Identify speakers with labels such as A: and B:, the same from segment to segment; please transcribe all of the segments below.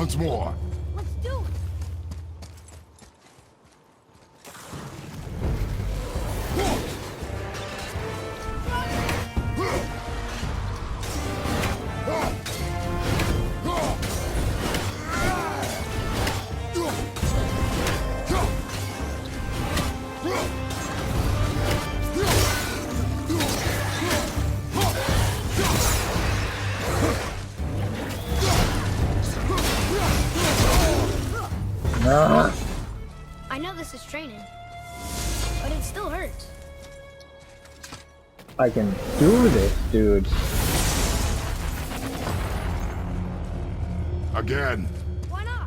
A: once more.
B: Let's do it.
C: No.
B: I know this is training, but it still hurts.
C: I can do this, dude.
A: Again.
B: Why not?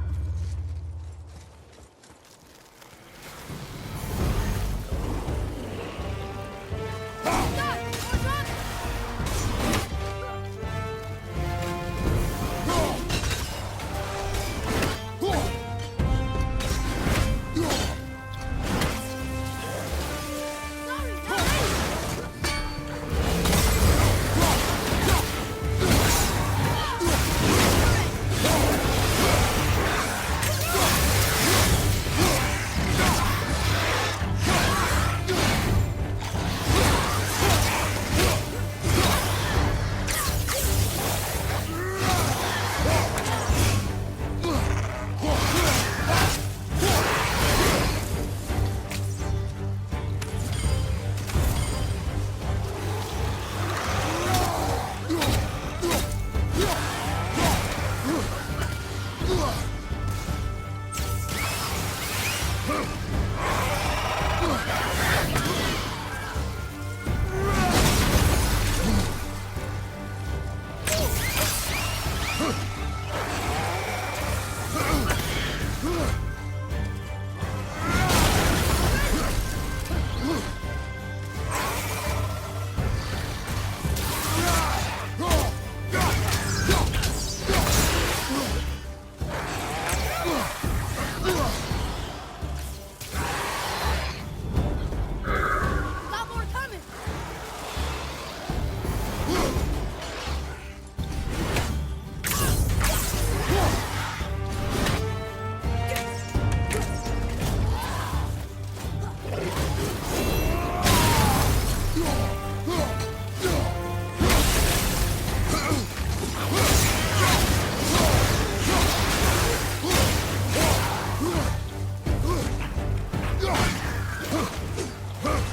B: Lot more coming.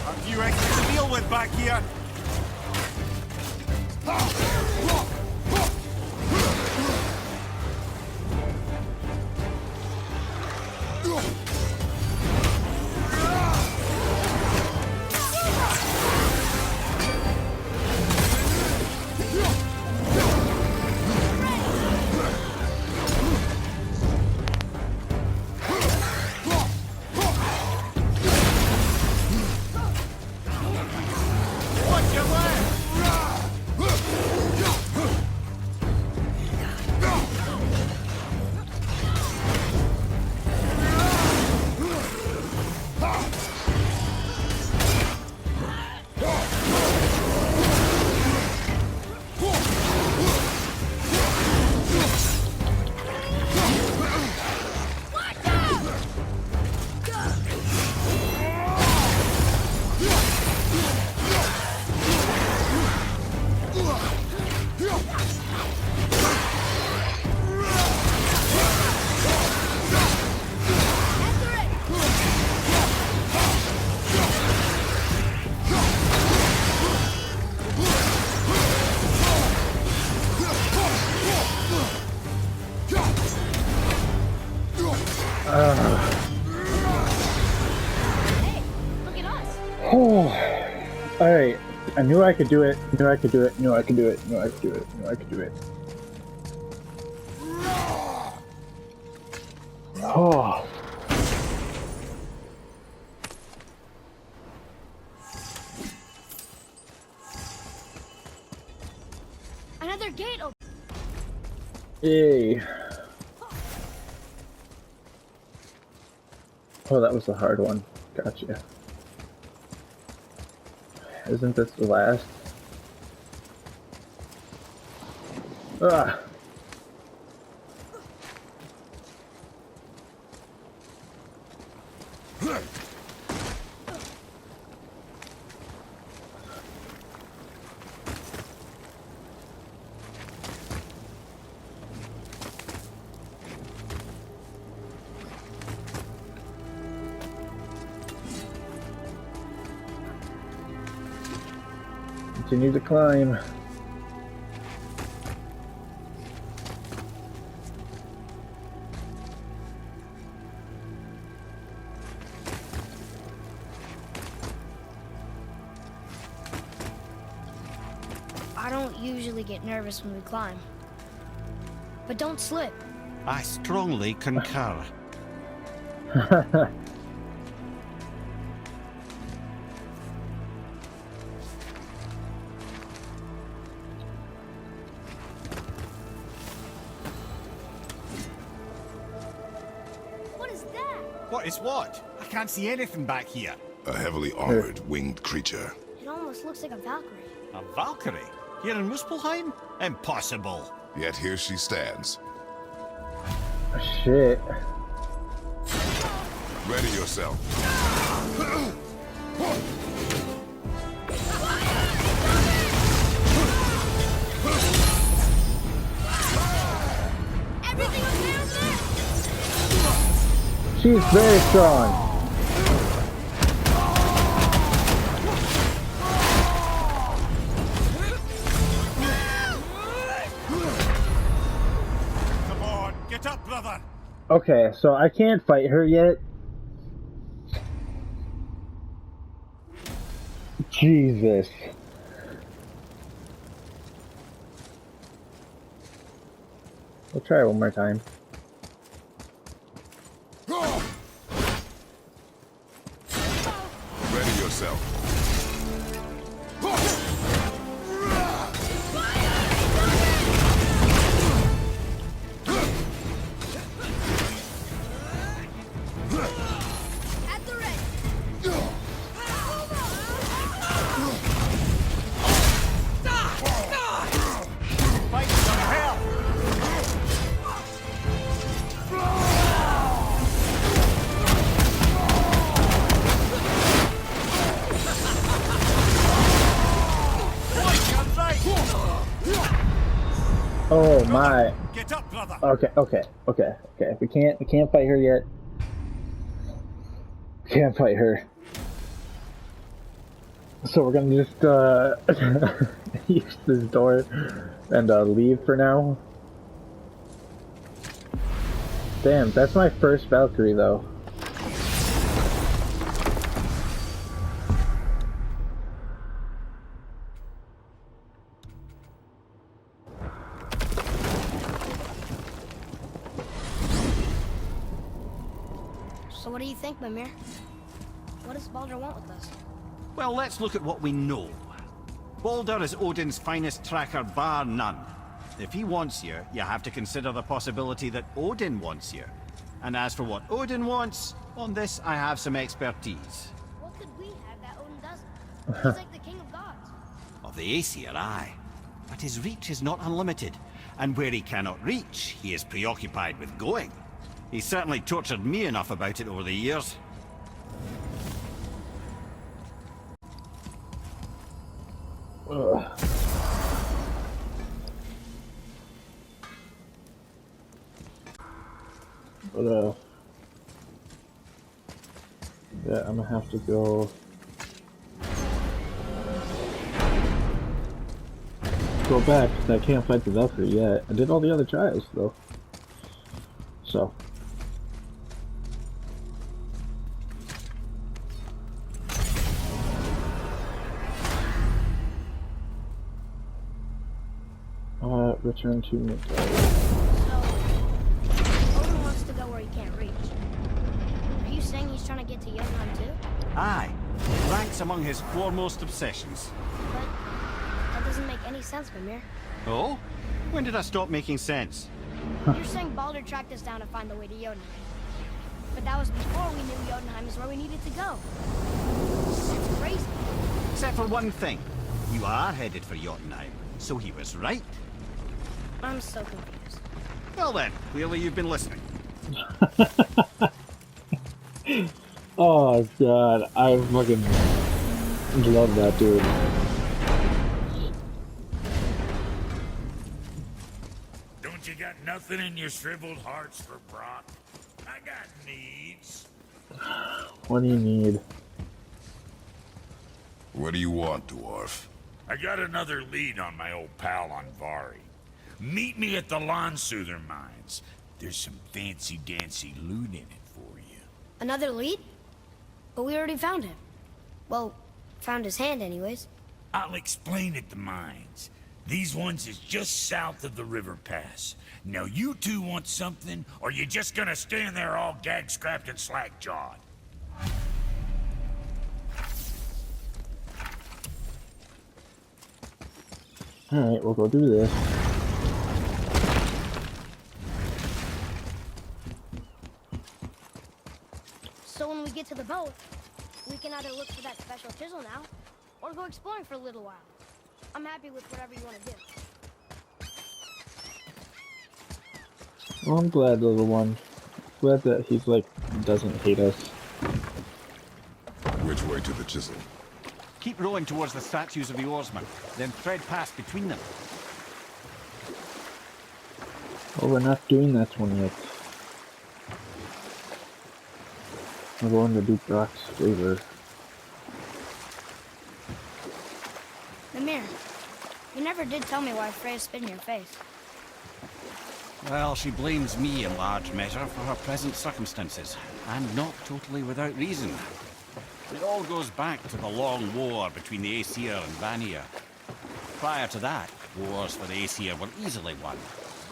D: A few extra to deal with back here. Watch your left.
B: Hey, look at us.
C: Oh. Alright. I knew I could do it. Knew I could do it. Knew I could do it. Knew I could do it. Knew I could do it. Oh.
B: Another gate open.
C: Yay. Oh, that was a hard one. Gotcha. Isn't this the last? Ah. Continue to climb.
B: I don't usually get nervous when we climb. But don't slip.
D: I strongly concur.
B: What is that?
D: What is what? I can't see anything back here.
A: A heavily armored winged creature.
B: It almost looks like a Valkyrie.
D: A Valkyrie? Here in Muspelheim? Impossible.
A: Yet here she stands.
C: Shit.
A: Ready yourself.
B: Everything okay over there?
C: She's very strong.
D: Come on, get up, brother.
C: Okay, so I can't fight her yet. Jesus. We'll try it one more time.
A: Ready yourself.
B: At the ready.
D: Fight some hell. You're right.
C: Oh my.
D: Get up, brother.
C: Okay. We can't fight her yet. Can't fight her. So we're gonna just use this door and leave for now. Damn, that's my first Valkyrie though.
B: So what do you think, Mimir? What does Baldur want with us?
D: Well, let's look at what we know. Baldur is Odin's finest tracker, bar none. If he wants you, you have to consider the possibility that Odin wants you. And as for what Odin wants, on this I have some expertise.
B: What could we have that Odin doesn't? He's like the king of gods.
D: Of the Aesir, aye. But his reach is not unlimited. And where he cannot reach, he is preoccupied with going. He's certainly tortured me enough about it over the years.
C: Ugh. But yeah, I'm gonna have to go back because I can't fight the Valkyrie yet. I did all the other trials though, so. Return to Midgard.
B: So, Odin wants to go where he can't reach. Are you saying he's trying to get to Jotunheim too?
D: Aye. It ranks among his foremost obsessions.
B: But that doesn't make any sense, Mimir.
D: Oh? When did I stop making sense?
B: You're saying Baldur tracked us down to find the way to Jotunheim. But that was before we knew Jotunheim is where we needed to go. That's crazy.
D: Except for one thing. You are headed for Jotunheim, so he was right.
B: I'm so confused.
D: Well then, clearly you've been listening.
C: Oh god, I fucking love that dude.
E: Don't you got nothing in your shriveled hearts for Brock? I got needs.
C: What do you need?
A: What do you want, dwarf?
E: I got another lead on my old pal Anvari. Meet me at the Lawn Soother Mines. There's some fancy-dancy loot in it for you.
B: Another lead? But we already found him. Well, found his hand anyways.
E: I'll explain at the mines. These ones is just south of the river pass. Now you two want something, or you just gonna stand there all gag-scrapped and slack-jawed?
C: Alright, we'll go do this.
B: So when we get to the boat, we can either look for that special chisel now, or go exploring for a little while. I'm happy with whatever you want to do.
C: Well, I'm glad, little one. Glad that he's like, doesn't hate us.
A: Which way to the chisel?
D: Keep rowing towards the statues of the oarsmen, then thread past between them.
C: Well, we're not doing that one yet. We're going to do Brock's favor.
B: Mimir, you never did tell me why Freya spit in your face.
D: Well, she blames me in large measure for her present circumstances, and not totally without reason. It all goes back to the long war between the Aesir and Vanir. Prior to that, wars for the Aesir were easily won,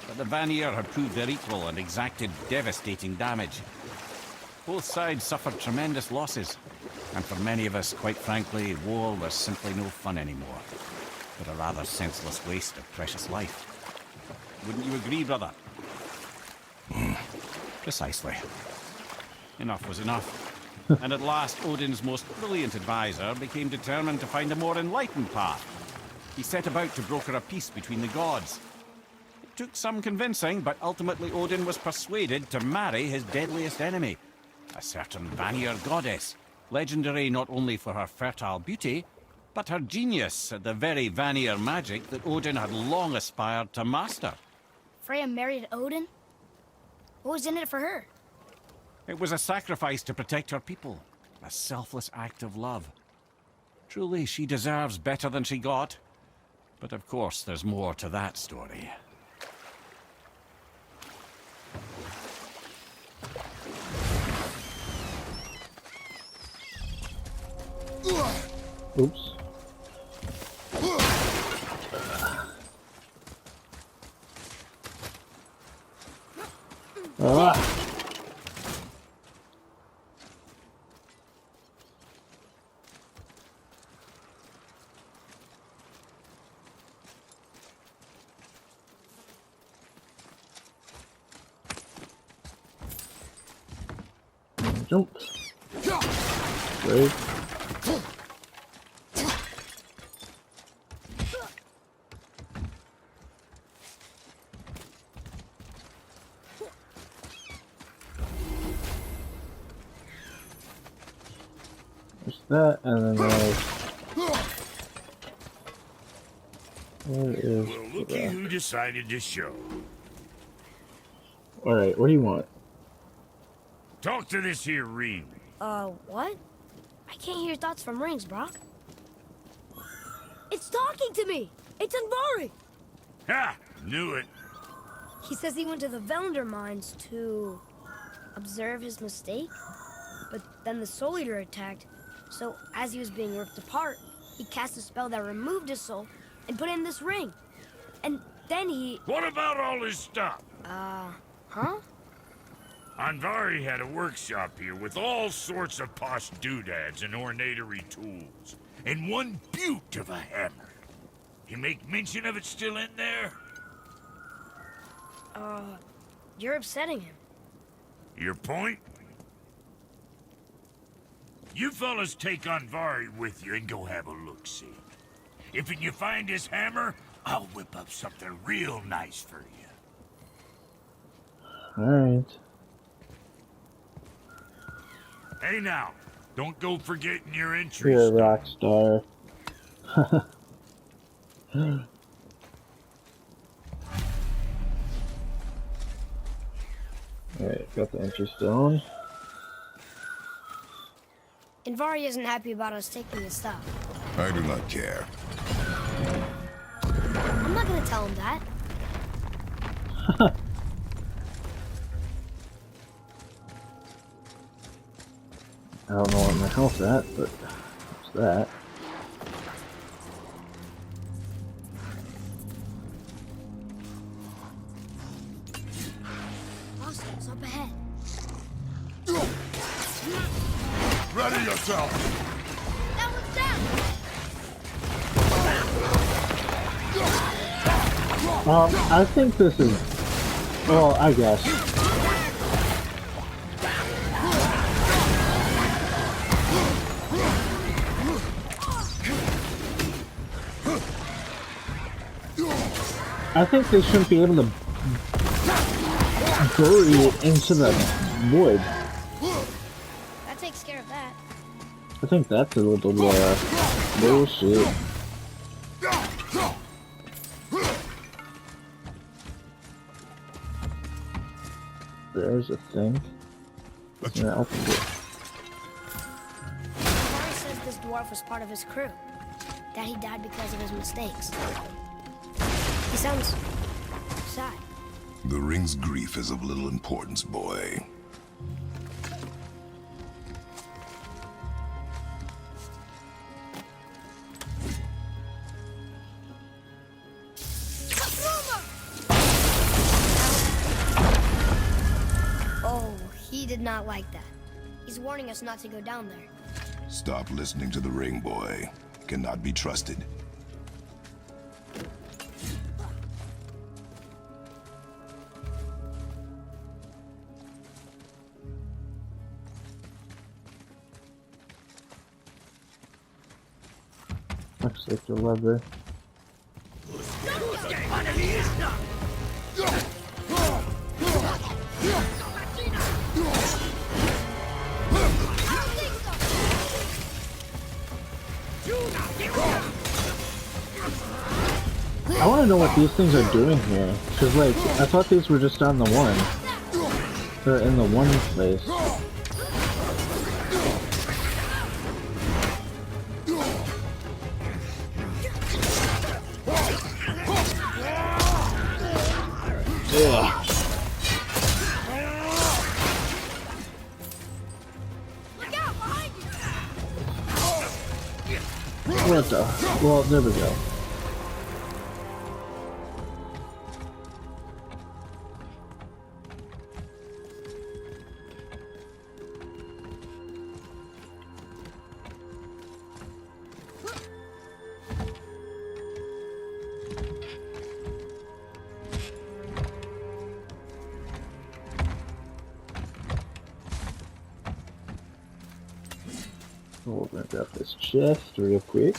D: but the Vanir had proved their equal and exacted devastating damage. Both sides suffered tremendous losses, and for many of us, quite frankly, war was simply no fun anymore, but a rather senseless waste of precious life. Wouldn't you agree, brother? Precisely. Enough was enough. And at last, Odin's most brilliant advisor became determined to find a more enlightened path. He set about to broker a peace between the gods. It took some convincing, but ultimately Odin was persuaded to marry his deadliest enemy, a certain Vanir goddess, legendary not only for her fertile beauty, but her genius at the very Vanir magic that Odin had long aspired to master.
B: Freya married Odin? What was in it for her?
D: It was a sacrifice to protect her people, a selfless act of love. Truly, she deserves better than she got. But of course, there's more to that story.
C: Oops. Ah! Jump. Great. There's that, and then there's... Where is...
E: Well, looky who decided to show.
C: Alright, what do you want?
E: Talk to this here ring.
B: What? I can't hear thoughts from rings, Brock. It's talking to me! It's Anvari!
E: Ha! Knew it.
B: He says he went to the Velnder mines to observe his mistake, but then the Soul Eater attacked, so as he was being ripped apart, he cast a spell that removed his soul and put it in this ring. And then he...
E: What about all his stuff?
B: Huh?
E: Anvari had a workshop here with all sorts of posh doodads and ornatery tools. And one beaut of a hammer. You make mention of it still in there?
B: You're upsetting him.
E: Your point? You fellas take Anvari with you and go have a look-see. If you find his hammer, I'll whip up something real nice for you.
C: Alright.
E: Hey now, don't go forgetting your entry
C: You're a
E: stone.
C: rock star. Alright, got the entry stone.
B: Invari isn't happy about us taking his stuff.
A: I do not care.
B: I'm not gonna tell him that.
C: I don't know what my house at, but what's that?
B: Fossils up ahead.
A: Ready yourself!
B: That one's down!
C: I think this is... Well, I guess. I think they shouldn't be able to bury it into the wood.
B: That takes care of that.
C: I think that's a little bullshit. There's a thing. Yeah, I'll take it.
B: Invari says this dwarf was part of his crew. That he died because of his mistakes. He sounds sad.
A: The ring's grief is of little importance, boy.
B: Oh, he did not like that. He's warning us not to go down there.
A: Stop listening to the ring, boy. Cannot be trusted.
C: Looks like the leather. I want to know what these things are doing here. Cause like, I thought these were just on the one. They're in the one place. Ugh. What the? Well, there we go. We'll open up this chest real quick.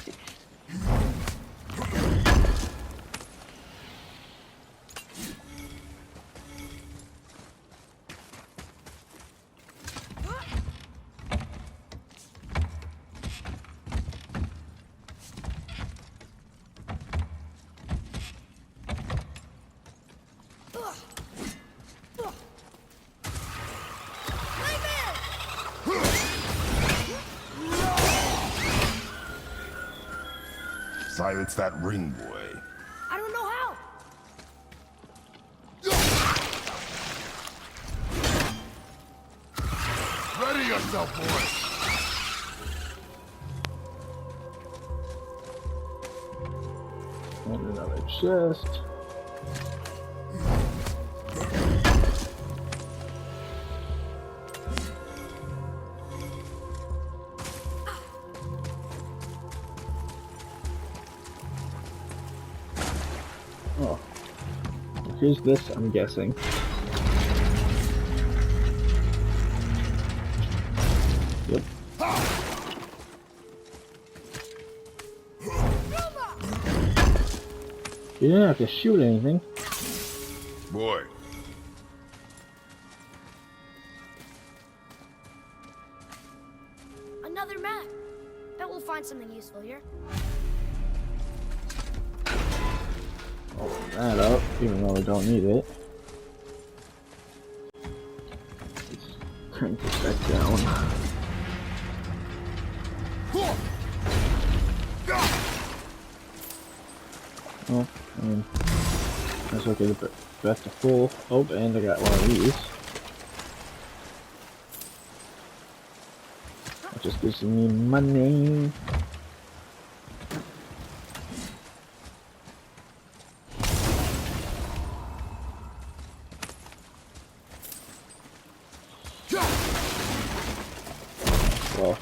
A: Silence that ring, boy.
B: I don't know how.
A: Ready yourself, boy.
C: And another chest. Oh. Here's this, I'm guessing. Yep. You didn't have to shoot anything.
B: another map. Bet we'll find something useful here.
C: Open that up, even though we don't need it. Let's crank this back down. Oh, I mean, let's look at it back to full. Oh, and I got one of these. That just gives me money. Well.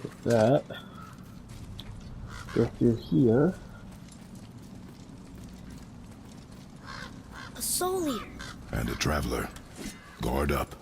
C: With that, go through here.
B: A soul eater.
A: And a traveler. Guard up.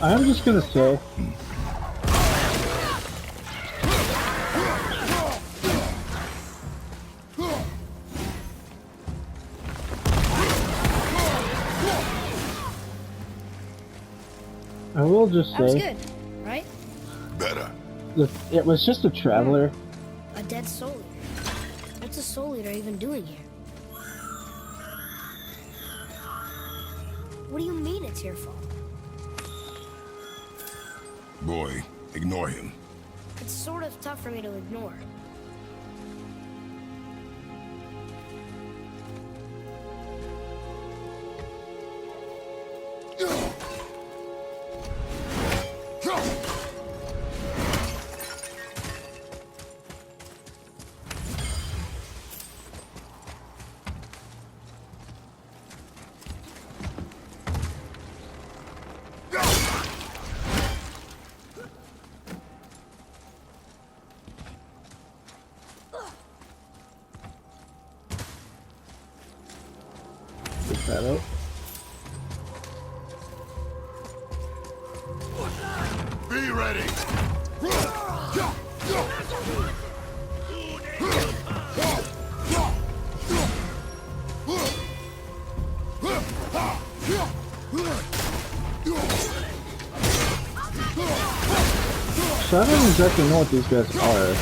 C: I'm just gonna say, I will just
B: That was
C: say,
B: good, right?
A: Better.
C: it was just a traveler.
B: A dead soul eater. What's a soul eater even doing here? What do you mean it's your fault?
A: Boy, ignore him.
B: It's sort of tough for me to ignore.
C: Get that out.
A: Be ready.
C: So I don't exactly know what these guys are.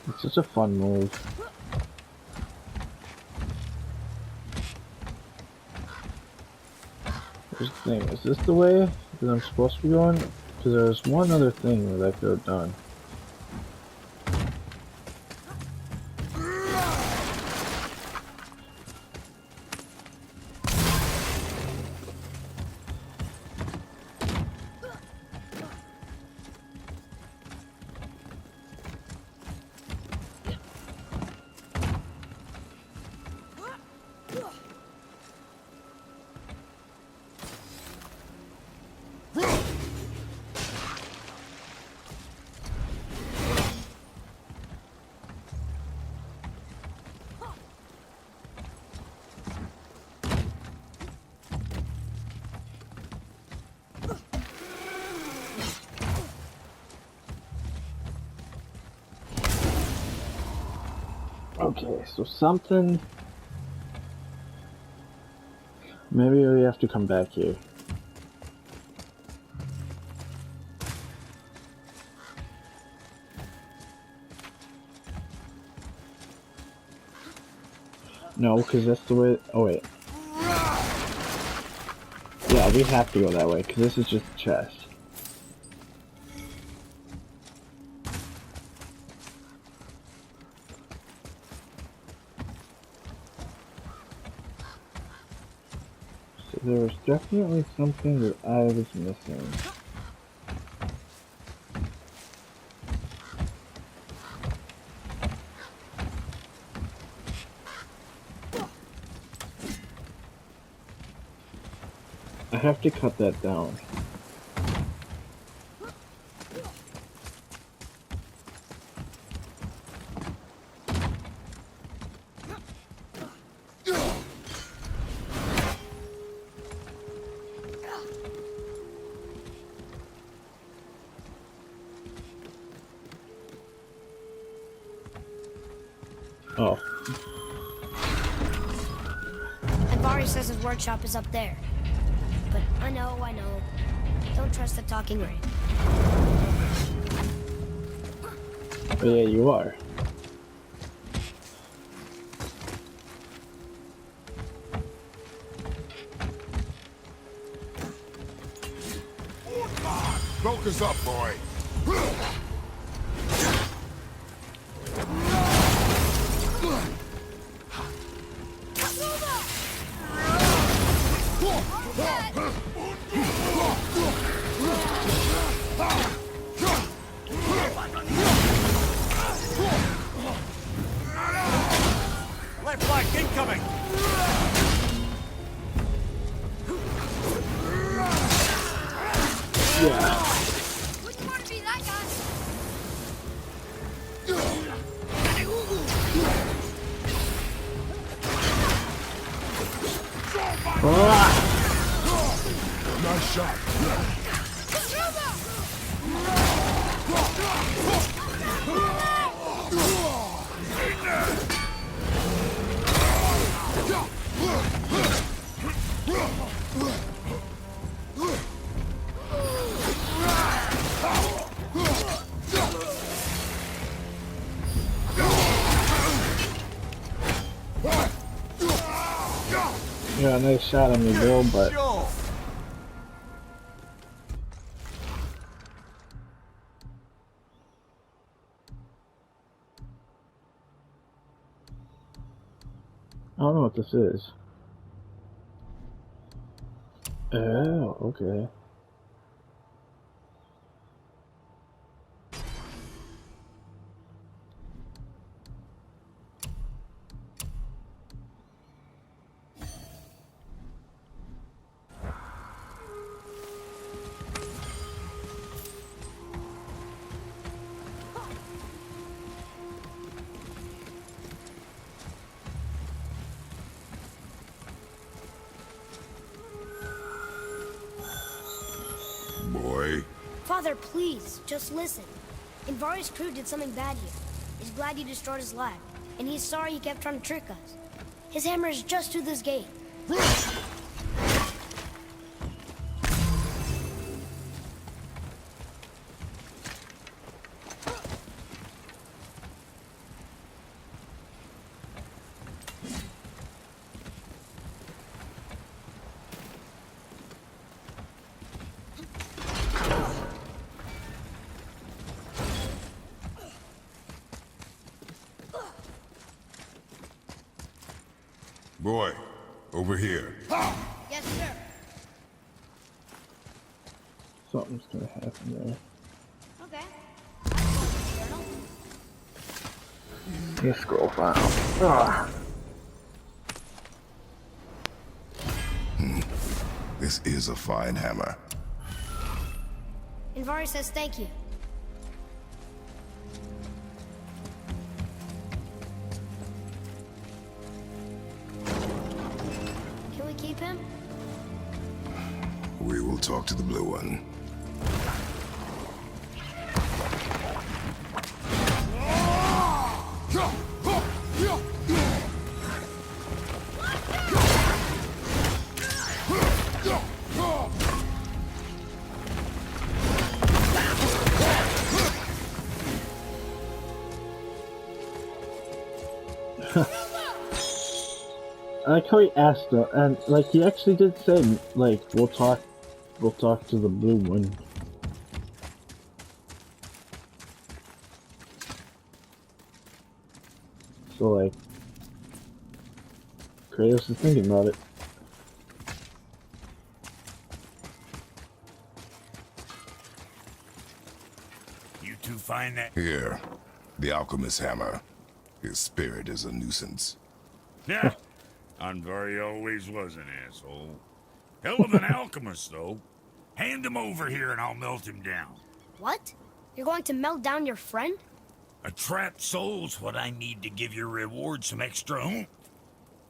C: It's such a fun move. Here's the thing, is this the way that I'm supposed to be going? Because there's one other thing that I could have done. Okay, so something... Maybe we have to come back here. No, because that's the way... Oh, wait. Yeah, we have to go that way, because this is just a chest. there was definitely something that I was missing. I have to cut that down. Oh,
B: And Vari says his workshop is up there. But I know. Don't trust the talking ring.
C: but yeah, you are.
A: Focus up, boy.
D: Left flank incoming!
C: Yeah.
B: Wouldn't want to be that guy.
A: Nice shot.
C: Yeah, nice shot on me, Bill, but
D: Sure.
C: I don't know what this is. Oh, okay.
A: Boy.
B: Father, please, just listen. Invari's crew did something bad here. He's glad you destroyed his lab, and he's sorry he kept trying to trick us. His hammer is just through this gate.
A: Boy, over here.
B: Yes, sir.
C: Something's gonna happen there.
B: Okay.
C: Your scroll file. Ah.
A: This is a fine hammer.
B: Invari says thank you. Can we keep him?
A: We will talk to the blue one.
C: I like how he asked though, and like he actually did say, like, we'll talk to the blue one. So like, Kratos is thinking about it.
E: You two find that?
A: Here, the alchemist's hammer. His spirit is a nuisance.
E: Yeah. Andvari always was an asshole. Hell of an alchemist, though. Hand him over here and I'll melt him down.
B: What? You're going to melt down your friend?
E: A trapped soul's what I need to give your reward some extra oomph.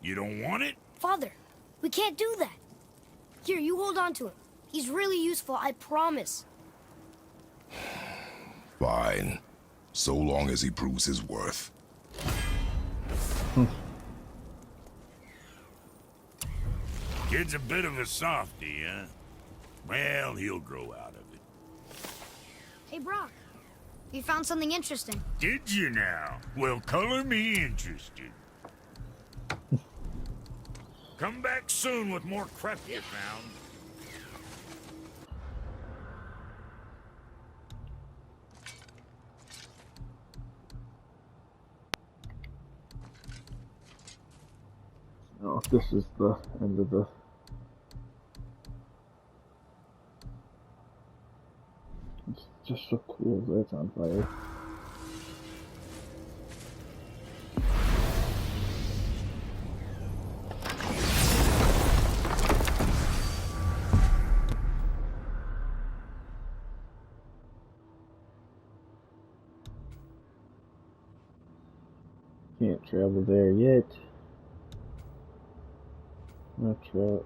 E: You don't want it?
B: Father, we can't do that. Here, you hold on to him. He's really useful, I promise.
A: Fine. So long as he proves his worth.
E: Kid's a bit of a softie, huh? Well, he'll grow out of it.
B: Hey, Brock. We found something interesting.
E: Did you now? Well, color me interested. Come back soon with more crap you found.
C: Oh, this is the end of the... It's just so cool that it's on fire. Can't travel there yet. Not to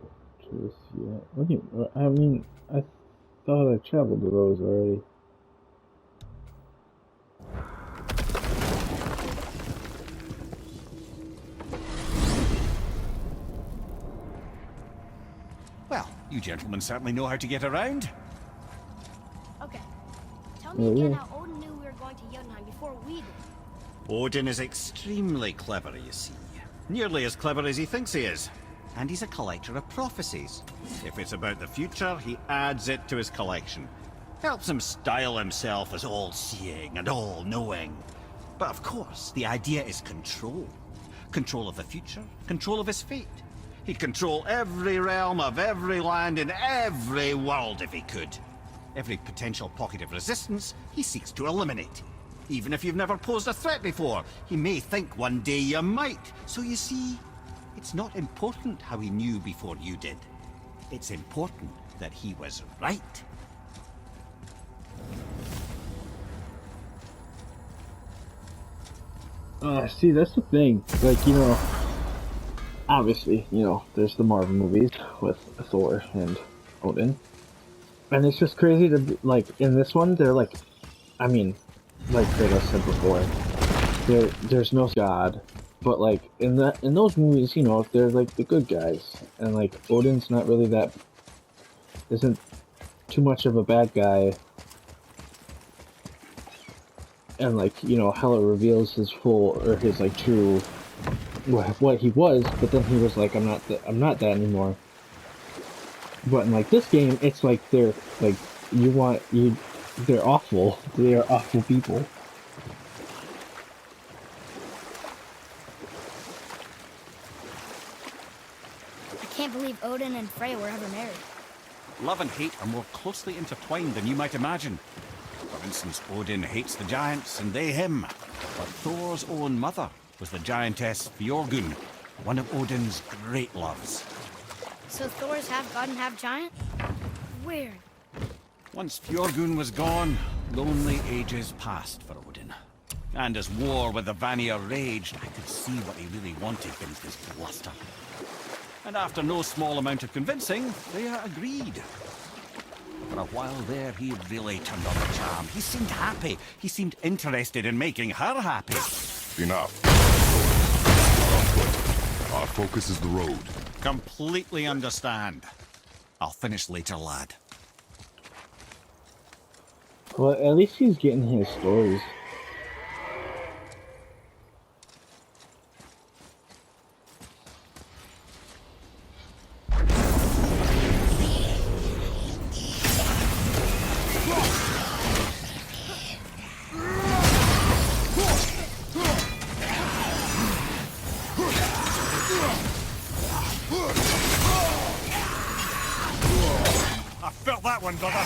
C: this yet. What do you? I mean, I thought I traveled to those already.
D: Well, you gentlemen certainly know how to get around.
B: Okay. Tell me again how Odin knew we were going to Jotunheim before we did.
D: Odin is extremely clever, you see. Nearly as clever as he thinks he is. And he's a collector of prophecies. If it's about the future, he adds it to his collection. Helps him style himself as all-seeing and all-knowing. But of course, the idea is control. Control of the future, control of his fate. He'd control every realm of every land in every world if he could. Every potential pocket of resistance, he seeks to eliminate. Even if you've never posed a threat before, he may think one day you might. So you see, it's not important how he knew before you did. It's important that he was right.
C: See, that's the thing. Like, you know, obviously, you know, there's the Marvel movies with Thor and Odin. And it's just crazy to be, like, in this one, they're like, I mean, like I said before, there's no god. But like in those movies, you know, they're like the good guys, and like Odin's not really that, isn't too much of a bad guy, and like, you know, Hela reveals his full, or his like true, what he was, but then he was like, I'm not that anymore. But in like this game, it's like they're like they're awful. They are awful people.
B: I can't believe Odin and Freya were ever married.
D: Love and hate are more closely intertwined than you might imagine. For instance, Odin hates the giants and they him. But Thor's own mother was the giantess Fjorgun, one of Odin's great loves.
B: So Thor's half god and half giant? Weird.
D: Once Fjorgun was gone, lonely ages passed for Odin. And as war with the Vanir raged, I could see what he really wanted beneath his bluster. And after no small amount of convincing, Freya agreed. For a while there, he really turned on the charm. He seemed happy. He seemed interested in making her happy.
A: Enough. Our focus is the road.
D: Completely understand. I'll finish later, lad.
C: Well, at least he's getting his stories.
D: I felt that one, brother.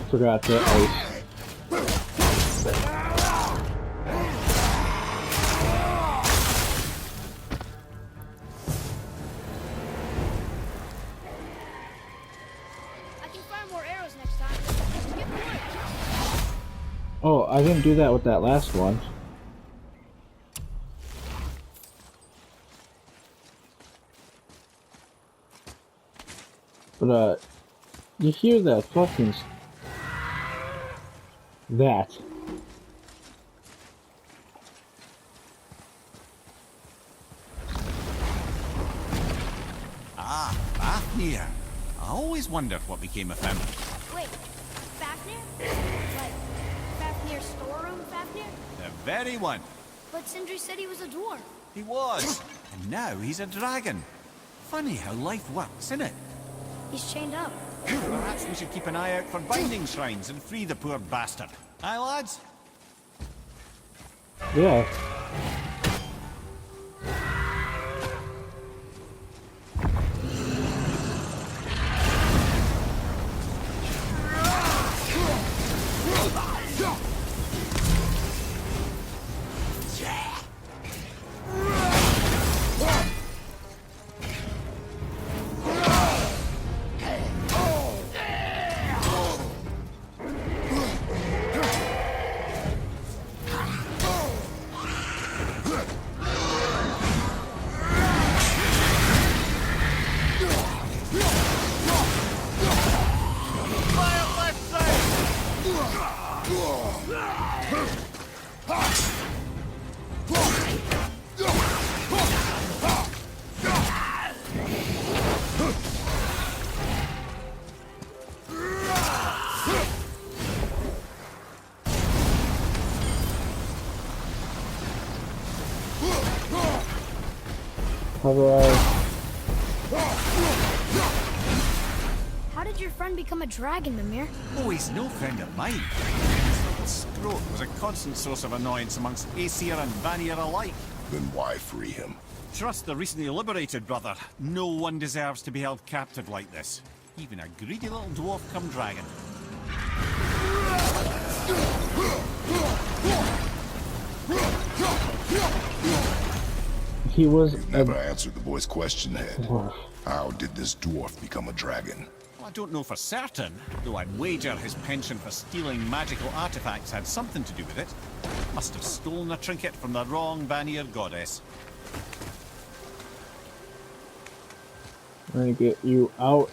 C: forgot to ice.
B: I can find more arrows next time. Just get wood.
C: Oh, I didn't do that with that last one. But, you hear that fucking... That.
D: Ah, Fafnir. I always wondered what became of him.
B: Wait, Fafnir? Like, Fafnir's storeroom Fafnir?
D: The very one.
B: But Sindri said he was a dwarf.
D: He was. And now he's a dragon. Funny how life works, isn't it?
B: He's chained up.
D: Perhaps we should keep an eye out for binding shrines and free the poor bastard. Aye, lads?
C: Yeah. How do I...
B: How did your friend become a dragon, Mimir?
D: Oh, he's no friend of mine. His little scrote was a constant source of annoyance amongst Aesir and Vanir alike.
A: Then why free him?
D: Trust the recently liberated, brother. No one deserves to be held captive like this. Even a greedy little dwarf come dragon.
C: He was
A: You
C: a...
A: never answered the boy's question, Head. How did this dwarf become a dragon?
D: Well, I don't know for certain, though I'd wager his penchant for stealing magical artifacts had something to do with it. Must have stolen a trinket from the wrong Vanir goddess.
C: I'm gonna get you out.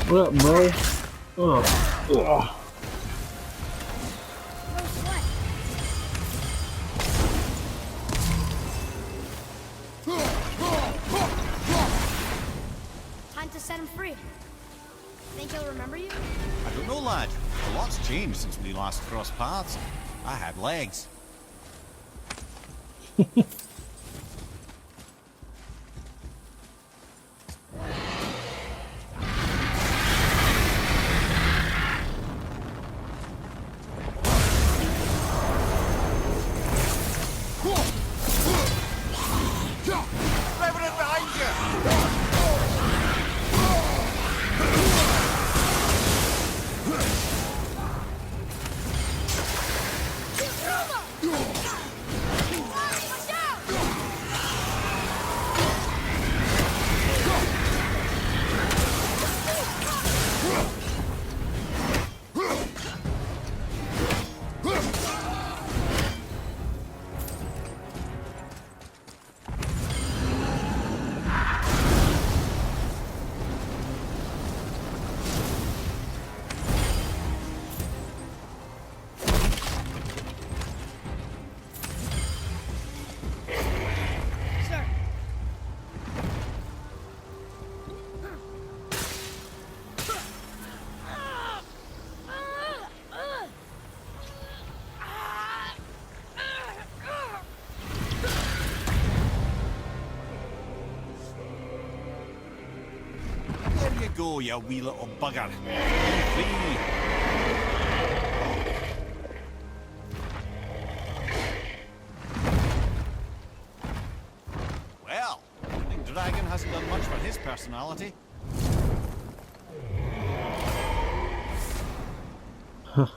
C: What up, bro? Ugh. Ugh.
B: No sweat. Time to set him free. Think he'll remember you?
D: I don't know, lad. A lot's changed since we last crossed paths. I had legs. Revenant behind you!
B: Watch out!
D: go, you wee little bugger. Be free. Well, I think Dragon hasn't done much for his personality.
C: Huh.